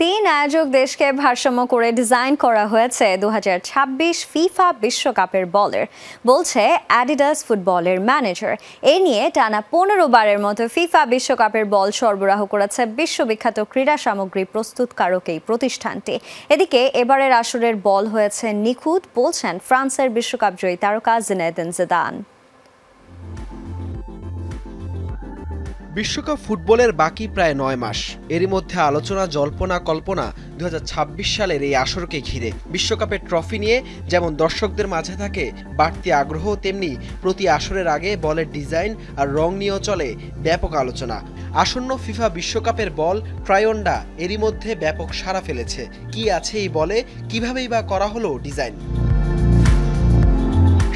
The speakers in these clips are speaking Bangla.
তিন আয়োজক দেশকে ভারসাম্য করে ডিজাইন করা হয়েছে 2026 ফিফা বিশ্বকাপের বলের, বলছে অ্যাডিডাস ফুটবলের ম্যানেজার। এ নিয়ে টানা 15 বারের মতো ফিফা বিশ্বকাপের বল সরবরাহ করেছে বিশ্ববিখ্যাত ক্রীড়া সামগ্রী প্রস্তুতকারক এই প্রতিষ্ঠানটি। এদিকে এবারের আসরের বল হয়েছে নিখুঁত, বলছেন ফ্রান্সের বিশ্বকাপ জয়ী তারকা জিনেদিন জিদান। বিশ্বকাপ ফুটবলের বাকি প্রায় 9 মাস। এরই মধ্যে আলোচনা, জল্পনা কল্পনা 2026 সালের এই আসরকে ঘিরে। বিশ্বকাপের ট্রফি নিয়ে যেমন দর্শকদের মাঝে থাকে বাড়তি আগ্রহ, তেমনি প্রতি আসরের আগে বলের ডিজাইন আর রং নিয়েও চলে ব্যাপক আলোচনা। আসন্ন ফিফা বিশ্বকাপের বল ট্রায়ন্ডা এরই মধ্যে ব্যাপক সাড়া ফেলেছে। কি আছে এই বলে, কিভাবেই বা করা হলো ডিজাইন?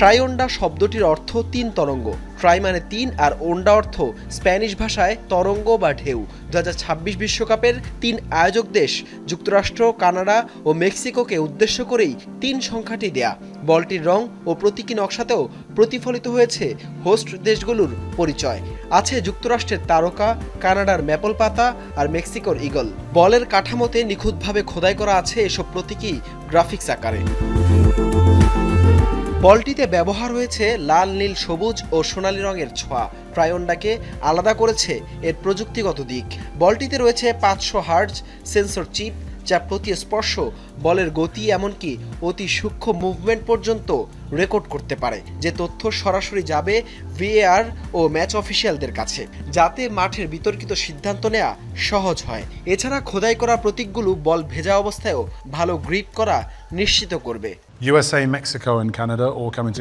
ট্রায়ন্ডা শব্দটির অর্থ 3 তরঙ্গ। ট্রাই মানে 3 আর ওন্ডা অর্থ স্প্যানিশ ভাষায় তরঙ্গ বা ঢেউ। 2026 বিশ্বকাপের 3 আয়োজক দেশ যুক্তরাষ্ট্র, কানাডা ও মেক্সিকোকে উদ্দেশ্য করেই 3 সংখ্যাটি দেয়া। বলটির রং ও প্রতীকী নকশাতেও প্রতিফলিত হয়েছে হোস্ট দেশগুলোর পরিচয়। আছে যুক্তরাষ্ট্রের তারকা, কানাডার ম্যাপল পাতা আর মেক্সিকোর ঈগল। বলের কাঠামোতে নিখুঁতভাবে খোদাই করা আছে এসব প্রতীকী গ্রাফিক্স আকারে। বলটিতে ব্যবহার হয়েছে লাল, নীল, সবুজ ও সোনালী রঙের ছোঁয়া। ট্রায়ন্ডাকে আলাদা করেছে এর প্রযুক্তিগত দিক। বলটিতে রয়েছে 500 হার্টজ সেন্সর চিপ, যা প্রতি স্পর্শ বলের গতি এমনকি অতি সূক্ষ্ম মুভমেন্ট পর্যন্ত রেকর্ড করতে পারে, যে তথ্য সরাসরি যাবে ভিএআর ও ম্যাচ অফিসিয়ালদের কাছে, যাতে মাঠের বিতর্কিত সিদ্ধান্ত নেওয়া সহজ হয়। এছাড়া খোদাই করা প্রতীকগুলো বল ভেজা অবস্থায়ও ভালো গ্রিপ করা নিশ্চিত করবে।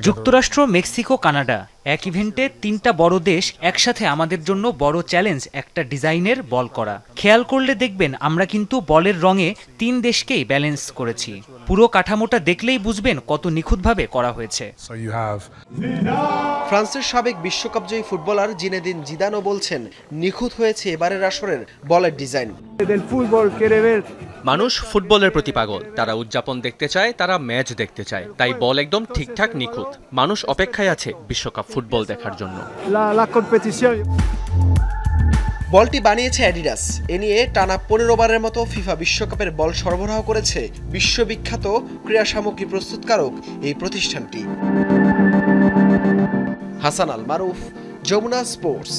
যুক্তরাষ্ট্র, মেক্সিকো, কানাডা এক ইভেন্টে 3টা বড় দেশ একসাথে আমাদের জন্য বড় চ্যালেঞ্জ একটা ডিজাইনের বল করা। খেয়াল করলে দেখবেন আমরা কিন্তু বলের রঙে 3 দেশকেই ব্যালেন্স করেছি। পুরো কাঠামোটা দেখলেই বুঝবেন কত নিখুঁতভাবে করা হয়েছে। ফ্রান্সের সাবেক বিশ্বকাপজয়ী ফুটবলার জিনেদিন জিদানও বলছেন নিখুঁত হয়েছে এবারের আসরের বলের ডিজাইন। মানুষ ফুটবলের প্রতি পাগল, তারা উদযাপন দেখতে চায়, তারা ম্যাচ দেখতে চায়, তাই বল একদম ঠিকঠাক নিখুঁত। মানুষ অপেক্ষায় আছে বিশ্বকাপ ফুটবল দেখার জন্য। বলটি বানিয়েছে অ্যাডিডাস। এ নিয়ে টানা 15 বারের মতো ফিফা বিশ্বকাপের বল সরবরাহ করেছে বিশ্ববিখ্যাত ক্রীড়া সামগ্রী প্রস্তুতকারক এই প্রতিষ্ঠানটি। হাসান আল মারুফ, যমুনা স্পোর্টস।